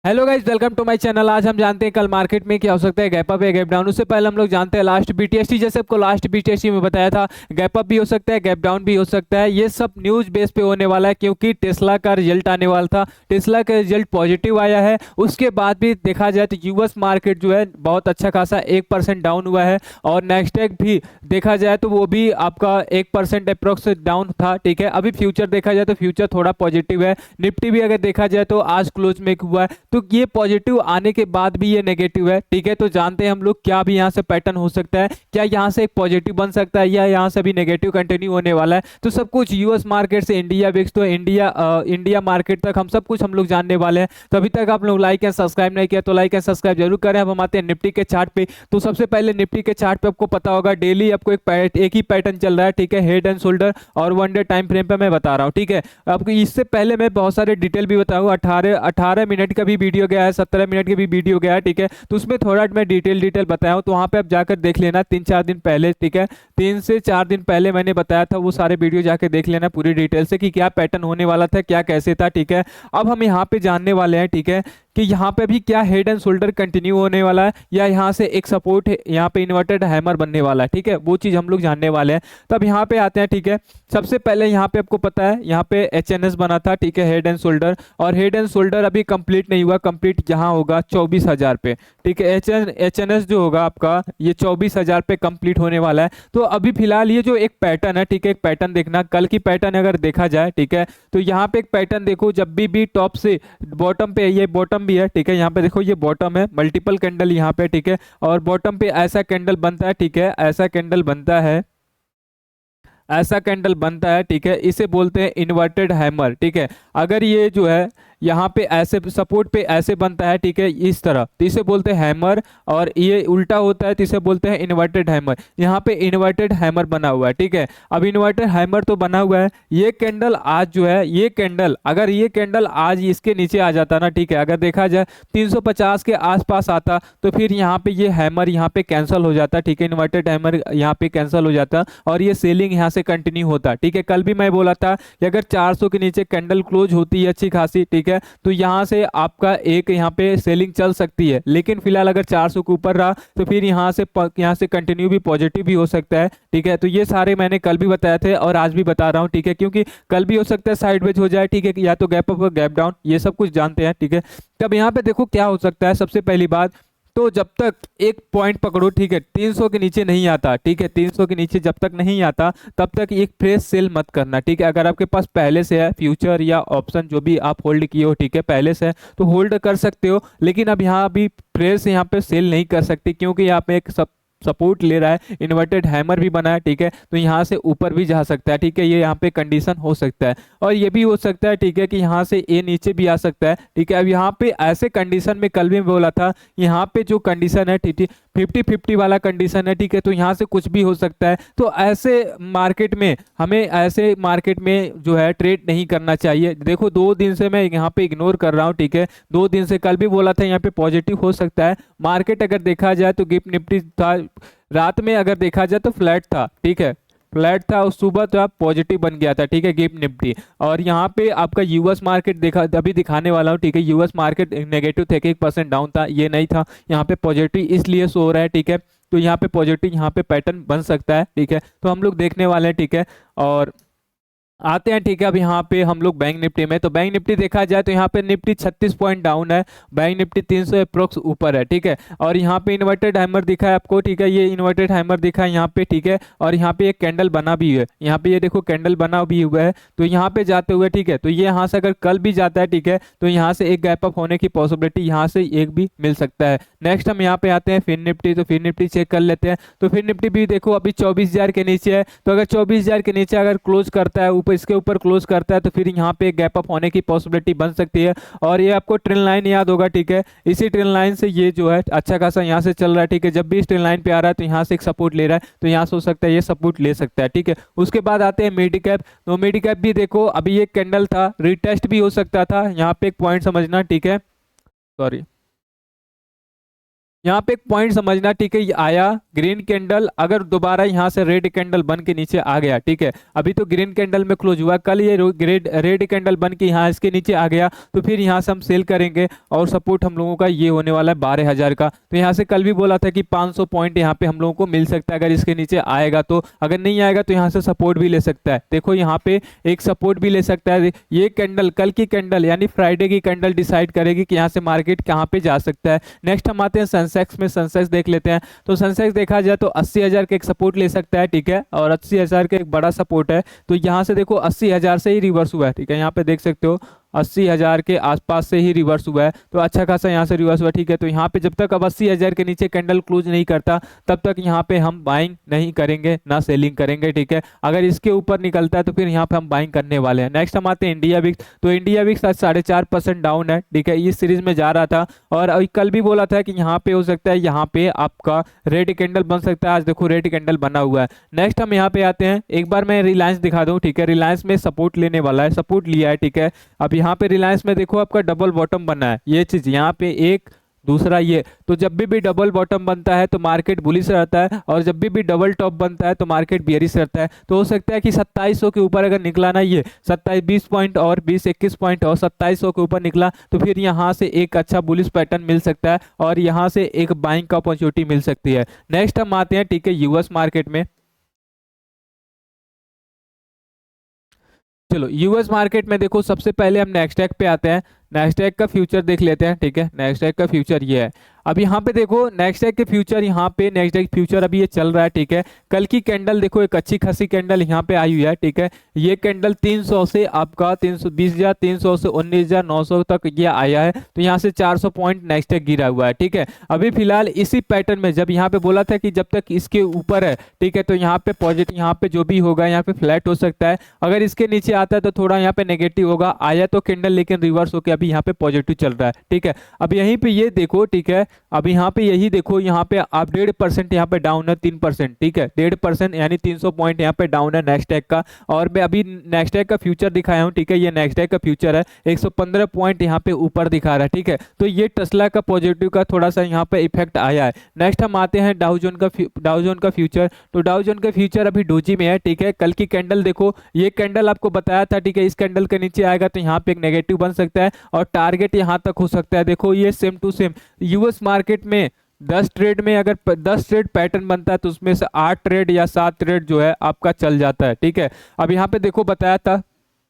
Hello guys, welcome to my channel. आज हम जानते हैं कल मार्केट में क्या हो सकता है, गैप अप या गैप डाउन। उससे पहले हम लोग जानते हैं लास्ट बीटीएसटी, जैसे आपको लास्ट बीटीएसटी में बताया था, गैप अप भी हो सकता है, गैप डाउन भी हो सकता है। ये सब न्यूज बेस पे होने वाला है क्योंकि टेस्ला का रिजल्ट आने वाला था। टेस्ला का रिजल्ट पॉजिटिव आया है। उसके बाद भी देखा जाए तो यूएस मार्केट जो है बहुत अच्छा खासा 1% डाउन हुआ है। और नेस्डैक भी देखा जाए तो वो भी आपका 1% अप्रोक्स डाउन था। ठीक है, अभी फ्यूचर देखा जाए तो फ्यूचर थोड़ा पॉजिटिव है। निफ्टी भी अगर देखा जाए तो आज क्लोज में हुआ है, तो ये पॉजिटिव आने के बाद भी ये नेगेटिव है। ठीक है, तो जानते हैं हम लोग क्या भी यहाँ से पैटर्न हो सकता है, क्या यहाँ से एक पॉजिटिव बन सकता है या यहाँ से भी नेगेटिव कंटिन्यू होने वाला है। तो सब कुछ यूएस मार्केट से इंडिया विक्स तो इंडिया मार्केट तक हम सब कुछ हम लोग जानने वाले हैं। तो अभी तक आप लोग लाइक एंड सब्सक्राइब नहीं किया तो लाइक एंड सब्सक्राइब जरूर करें। अब हम आते हैं निफ्टी के चार्ट पे। तो सबसे पहले निफ्टी के चार्ट पे आपको पता होगा डेली आपको एक ही पैटर्न चल रहा है। ठीक है, हेड एंड शोल्डर और 1 डे टाइम फ्रेम पे मैं बता रहा हूँ। ठीक है, आपको इससे पहले मैं बहुत सारे डिटेल भी बताऊंगा। 18 मिनट का भी वीडियो गया है, 17 मिनट की भी वीडियो गया है। ठीक है, तो उसमें थोड़ा मैं डिटेल बताया हूँ, तो वहाँ पे आप जाकर देख लेना 3-4 दिन पहले। ठीक है, 3 से 4 दिन पहले मैंने बताया था, वो सारे वीडियो जाके देख लेना पूरी डिटेल से कि क्या पैटर्न होने वाला था, क्या कैसे था। ठीक है, अब हम यहाँ पे जानने वाले हैं, ठीक है, कि यहाँ पे भी क्या हेड एंड शोल्डर कंटिन्यू होने वाला है या यहाँ से एक सपोर्ट यहाँ पे इन्वर्टेड हैमर बनने वाला है। ठीक है, वो चीज़ हम लोग जानने वाले हैं। तब यहाँ पे आते हैं। ठीक है, सबसे पहले यहाँ पे आपको पता है यहाँ पे एचएनएस बना था। ठीक है, हेड एंड शोल्डर, और हेड एंड शोल्डर अभी कंप्लीट नहीं हुआ। कंप्लीट यहाँ होगा 24,000 पे। ठीक है, एचएनएस जो होगा आपका ये 24,000 पे कंप्लीट होने वाला है। तो अभी फिलहाल ये जो एक पैटर्न है, ठीक है, एक पैटर्न देखना, कल की पैटर्न अगर देखा जाए, ठीक है, तो यहाँ पे एक पैटर्न देखो, जब भी टॉप से बॉटम पे, ये बॉटम भी है। ठीक है, यहाँ पे देखो ये बॉटम है, मल्टीपल कैंडल यहाँ पे। ठीक है, और बॉटम पे ऐसा कैंडल बनता है। ठीक है, ऐसा कैंडल बनता है, ऐसा कैंडल बनता है। ठीक है, इसे बोलते हैं इन्वर्टेड हैमर। ठीक है, अगर ये जो है यहाँ पे ऐसे सपोर्ट पे ऐसे बनता है, ठीक है, इस तरह, तो इसे बोलते हैं हैमर। और ये उल्टा होता है तो इसे बोलते हैं इन्वर्टेड हैमर। यहाँ पे इन्वर्टेड हैमर बना हुआ है। ठीक है, अब इन्वर्टेड हैमर तो बना हुआ है। ये कैंडल आज जो है, ये कैंडल, अगर ये कैंडल आज इसके नीचे आ जाता ना, ठीक है, अगर देखा जाए 350 के आसपास आता, तो फिर यहाँ पे ये हैमर यहाँ पे कैंसिल हो जाता। ठीक है, इन्वर्टेड हैमर यहाँ पे कैंसिल हो जाता और ये सेलिंग यहाँ से कंटिन्यू होता। ठीक है, कल भी मैं बोला था कि अगर 400 के नीचे कैंडल क्लोज होती है अच्छी खासी, ठीक है, तो यहां से आपका एक यहाँ पे सेलिंग चल सकती है। लेकिन फिलहाल अगर 400 के ऊपर रहा तो फिर यहाँ से कंटिन्यू भी पॉजिटिव भी हो सकता है। ठीक है, तो ये सारे मैंने कल भी बताए थे और आज भी बता रहा हूँ। ठीक है, क्योंकि कल भी हो सकता है साइडवेज हो जाए। ठीक है, या तो गैप अप गैप डाउन, ये सब कुछ जानते हैं। ठीक है, तब यहाँ पे देखो क्या हो सकता है। सबसे पहली बात तो जब तक एक पॉइंट पकड़ो, ठीक है, 300 के नीचे नहीं आता, ठीक है, 300 के नीचे जब तक नहीं आता तब तक एक फ्रेश सेल मत करना। ठीक है, अगर आपके पास पहले से है फ्यूचर या ऑप्शन जो भी आप होल्ड किए हो, ठीक है, पहले से है तो होल्ड कर सकते हो। लेकिन अब यहाँ अभी फ्रेश यहाँ पे सेल नहीं कर सकते क्योंकि यहाँ पे एक सपोर्ट ले रहा है, इन्वर्टेड हैमर भी बना है। ठीक है, तो यहाँ से ऊपर भी जा सकता है। ठीक है, ये यहाँ पे कंडीशन हो सकता है और ये भी हो सकता है, ठीक है, कि यहाँ से ये नीचे भी आ सकता है। ठीक है, अब यहाँ पे ऐसे कंडीशन में कल भी बोला था, यहाँ पे जो कंडीशन है, ठीक है, 50-50 वाला कंडीशन है। ठीक है, तो यहाँ से कुछ भी हो सकता है। तो ऐसे मार्केट में हमें, ऐसे मार्केट में जो है ट्रेड नहीं करना चाहिए। देखो 2 दिन से मैं यहाँ पे इग्नोर कर रहा हूँ। ठीक है, 2 दिन से, कल भी बोला था यहाँ पे पॉजिटिव हो सकता है मार्केट। अगर देखा जाए तो गिफ्ट निफ्टी था, रात में अगर देखा जाए तो फ्लैट था। ठीक है, फ्लैट था, उस सुबह तो आप पॉजिटिव बन गया था। ठीक है, गिफ्ट निफ्टी। और यहाँ पे आपका यूएस मार्केट देखा, अभी दिखाने वाला हूँ। ठीक है, यूएस मार्केट नेगेटिव थे, 1% डाउन था, ये नहीं था, यहाँ पे पॉजिटिव इसलिए सो रहा है। ठीक है, तो यहाँ पे पॉजिटिव यहाँ पे पैटर्न बन सकता है। ठीक है, तो हम लोग देखने वाले हैं। ठीक है, और आते हैं। ठीक है, अब यहाँ पे हम लोग बैंक निफ्टी में, तो बैंक निफ्टी देखा जाए तो यहाँ पे निफ्टी 36 पॉइंट डाउन है, बैंक निफ्टी 300 अप्रोक्स ऊपर है। ठीक है, और यहाँ पे इन्वर्टेड हैमर दिखा है आपको। ठीक है, ये इन्वर्टेड हैमर दिखा है यहाँ पे। ठीक है, और यहाँ पे एक कैंडल बना भी है, यहाँ पे ये देखो कैंडल बना भी हुआ है, तो यहाँ पे जाते हुए, ठीक है, तो ये यहाँ से अगर कल भी जाता है, ठीक है, तो यहाँ से एक गैप अप होने की पॉसिबिलिटी यहाँ से एक भी मिल सकता है। नेक्स्ट हम यहाँ पे आते हैं फिर निफ्टी, तो फिर निफ्टी चेक कर लेते हैं। तो फिर निफ्टी भी देखो अभी 24,000 के नीचे है, तो अगर 24,000 के नीचे अगर क्लोज करता है, ऊपर इसके ऊपर क्लोज करता है, तो फिर यहाँ पे गैप अप होने की पॉसिबिलिटी बन सकती है। और ये आपको ट्रेन लाइन याद होगा। ठीक है, इसी ट्रेन लाइन से ये जो है अच्छा खासा यहाँ से चल रहा है। ठीक है, जब भी इस ट्रेन लाइन पे आ रहा है तो यहाँ से एक सपोर्ट ले रहा है, तो यहाँ से हो सकता है ये सपोर्ट ले सकता है। ठीक है, उसके बाद आते हैं मिड कैप, तो मिड कैप भी देखो अभी ये कैंडल था, रिटेस्ट भी हो सकता था, यहाँ पे एक पॉइंट समझना। ठीक है, सॉरी, यहाँ पे एक पॉइंट समझना, ठीक है, ये आया ग्रीन कैंडल, अगर दोबारा यहाँ से रेड कैंडल बन के नीचे आ गया, ठीक है, अभी तो ग्रीन कैंडल में क्लोज हुआ, कल ये रेड कैंडल बन के यहाँ इसके नीचे आ गया तो फिर यहाँ से हम सेल करेंगे और सपोर्ट हम लोगों का ये होने वाला है 12,000 का। तो यहाँ से कल भी बोला था कि 500 पॉइंट यहाँ पे हम लोगों को मिल सकता है अगर इसके नीचे आएगा, तो अगर नहीं आएगा तो यहाँ से सपोर्ट भी ले सकता है। देखो यहाँ पे एक सपोर्ट भी ले सकता है, ये कैंडल कल की कैंडल यानी फ्राइडे की कैंडल डिसाइड करेगी कि यहाँ से मार्केट कहाँ पे जा सकता है। नेक्स्ट हम आते हैं सेंसेक्स में, सेंसेक्स देख लेते हैं। तो सेंसेक्स देखा जाए तो 80,000 के एक सपोर्ट ले सकता है, ठीक है, और 80,000 का एक बड़ा सपोर्ट है। तो यहाँ से देखो 80,000 से ही रिवर्स हुआ है, ठीक है, यहाँ पे देख सकते हो 80,000 के आसपास से ही रिवर्स हुआ है, तो अच्छा खासा यहाँ से रिवर्स हुआ, ठीक है। तो यहाँ पे जब तक अब 80,000 के नीचे कैंडल क्लोज नहीं करता तब तक यहाँ पे हम बाइंग नहीं करेंगे ना सेलिंग करेंगे, ठीक है। अगर इसके ऊपर निकलता है तो फिर यहाँ पे हम बाइंग करने वाले हैं। नेक्स्ट हम आते हैं इंडिया विक्स। तो इंडिया विक्स आज 4.5% डाउन है, ठीक है, इस सीरीज में जा रहा था और अभी कल भी बोला था कि यहाँ पे हो सकता है, यहाँ पे आपका रेड कैंडल बन सकता है। आज देखो रेड कैंडल बना हुआ है। नेक्स्ट हम यहाँ पे आते हैं, एक बार मैं रिलायंस दिखा दूँ, ठीक है, रिलायंस में सपोर्ट लेने वाला है, सपोर्ट लिया है, ठीक है। अब यहाँ पे रिलायंस में देखो आपका डबल बॉटम बना है, ये चीज यहाँ पे एक दूसरा ये, तो जब भी डबल बॉटम बनता है तो मार्केट बुलिश रहता है और जब भी डबल टॉप बनता है तो मार्केट बेयरिश रहता है। तो हो सकता है कि 2700 के ऊपर अगर निकला ना, ये 27 20 पॉइंट और 20-21 पॉइंट और 2700 के ऊपर निकला तो फिर यहाँ से एक अच्छा बुलिश पैटर्न मिल सकता है और यहाँ से एक बाइंग का अपॉर्चुनिटी मिल सकती है। नेक्स्ट हम आते हैं, ठीक है, यूएस मार्केट में। चलो यूएस मार्केट में देखो सबसे पहले हम नेस्डैक पे आते हैं। नेस्डैक का फ्यूचर देख लेते हैं, ठीक है, नेस्डैक का फ्यूचर ये है। अब यहाँ पे देखो नेस्डैक के फ्यूचर, यहाँ पे नेस्डैक फ्यूचर अभी ये चल रहा है, ठीक है। कल की कैंडल देखो एक अच्छी खासी कैंडल यहाँ पे आई हुई है, ठीक है। ये कैंडल 300 से आपका 320,300 से 19,900 तक ये आया है, तो यहाँ से 400 पॉइंट नेस्डैक गिरा हुआ है, ठीक है। अभी फिलहाल इसी पैटर्न में जब यहाँ पे बोला था कि जब तक इसके ऊपर है, ठीक है, तो यहाँ पे पॉजिटिव, यहाँ पे जो भी होगा यहाँ पे फ्लैट हो सकता है। अगर इसके नीचे आता है तो थोड़ा यहाँ पे नेगेटिव होगा, आया तो कैंडल लेकिन रिवर्स होकर अभी यहाँ पे पॉजिटिव चल रहा है, ठीक है। अब यहीं पे ये देखो, ठीक है, अब यहाँ पे यही देखो, यहाँ पे आप 1.5% यहाँ पे डाउन है, 3%, ठीक है, 1.5% यानी 300 पॉइंट यहाँ पे डाउन है नेस्डैक का। और मैं अभी नेस्डैक का फ्यूचर दिखाया हूँ, ठीक है, ये नेस्डैक का फ्यूचर है, 115 पॉइंट यहाँ पे ऊपर दिखा रहा है, ठीक है। तो ये टेस्ला का पॉजिटिव का थोड़ा सा यहाँ पे इफेक्ट आया है। नेक्स्ट हम आते हैं डाउजोन का फ्यूचर। तो डाउजोन का फ्यूचर अभी डोजी में है, ठीक है। कल की कैंडल देखो, ये कैंडल आपको बताया था, ठीक है, इस कैंडल के नीचे आएगा तो यहाँ पे एक नेगेटिव बन सकता है और टारगेट यहाँ तक हो सकता है। देखो ये same to same US market में 10 ट्रेड में अगर 10 ट्रेड पैटर्न बनता है तो उसमें से 8 ट्रेड या 7 ट्रेड जो है आपका चल जाता है, ठीक है। अब यहाँ पे देखो बताया था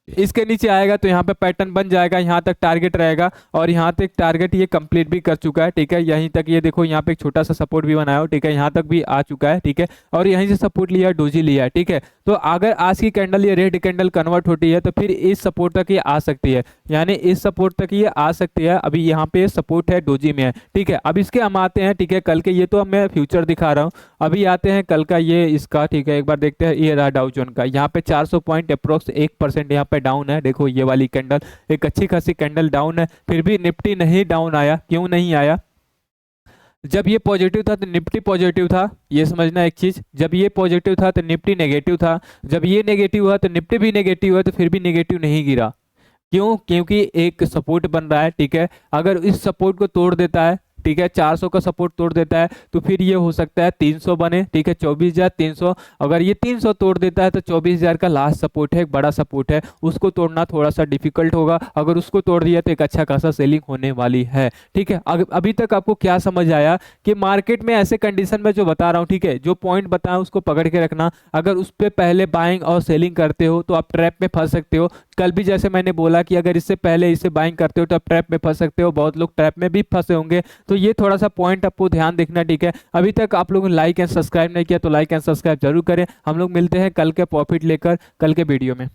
इसके नीचे आएगा तो यहाँ पे पैटर्न बन जाएगा, यहाँ तक टारगेट रहेगा और यहाँ तक टारगेट ये कंप्लीट भी कर चुका है, ठीक है। यहीं तक ये देखो यहाँ पे एक छोटा सा सपोर्ट भी बनाया हो, ठीक है, यहाँ तक भी आ चुका है, ठीक है, और यहीं से सपोर्ट लिया, डोजी लिया है, ठीक है। तो अगर आज की कैंडल ये रेड कैंडल कन्वर्ट होती है तो फिर इस सपोर्ट तक ये आ सकती है, यानी इस सपोर्ट तक ये आ सकती है। अभी यहाँ पे सपोर्ट है, डोजी में है, ठीक है। अब इसके हम आते हैं, ठीक है, कल के, ये तो मैं फ्यूचर दिखा रहा हूँ, अभी आते हैं कल का ये इसका, ठीक है, एक बार देखते हैं। ये रहा डाउ जोन का, यहाँ पे 400 पॉइंट अप्रोक्स 1% यहाँ पे डाउन है। देखो ये वाली कैंडल एक अच्छी खासी कैंडल डाउन है, फिर भी निफ्टी नहीं डाउन आया, क्यों नहीं आया? जब ये पॉजिटिव था तो निफ्टी पॉजिटिव था, ये समझना एक चीज, जब ये पॉजिटिव था तो निफ्टी नेगेटिव था, जब ये नेगेटिव हुआ तो निफ्टी भी नेगेटिव हुआ, तो फिर भी नेगेटिव नहीं गिरा। क्यों? क्योंकि एक सपोर्ट बन रहा है, ठीक है। अगर इस सपोर्ट को तोड़ देता है, ठीक है, 400 का सपोर्ट तोड़ देता है तो फिर ये हो सकता है 300 बने, ठीक है, 24,300। अगर ये 300 तोड़ देता है तो 24,000 का लास्ट सपोर्ट है, एक बड़ा सपोर्ट है, उसको तोड़ना थोड़ा सा डिफिकल्ट होगा। अगर उसको तोड़ दिया तो एक अच्छा खासा सेलिंग होने वाली है, ठीक है। अभी तक आपको क्या समझ आया कि मार्केट में ऐसे कंडीशन में जो बता रहा हूँ, ठीक है, जो पॉइंट बताया उसको पकड़ के रखना। अगर उस पर पहले बाइंग और सेलिंग करते हो तो आप ट्रैप में फंस सकते हो। कल भी जैसे मैंने बोला कि अगर इससे पहले इसे बाइंग करते हो तो आप ट्रैप में फंस सकते हो, बहुत लोग ट्रैप में भी फंसे होंगे, तो ये थोड़ा सा पॉइंट आपको ध्यान देखना, ठीक है। अभी तक आप लोगों ने लाइक एंड सब्सक्राइब नहीं किया तो लाइक एंड सब्सक्राइब जरूर करें। हम लोग मिलते हैं कल के प्रॉफिट लेकर कल के वीडियो में।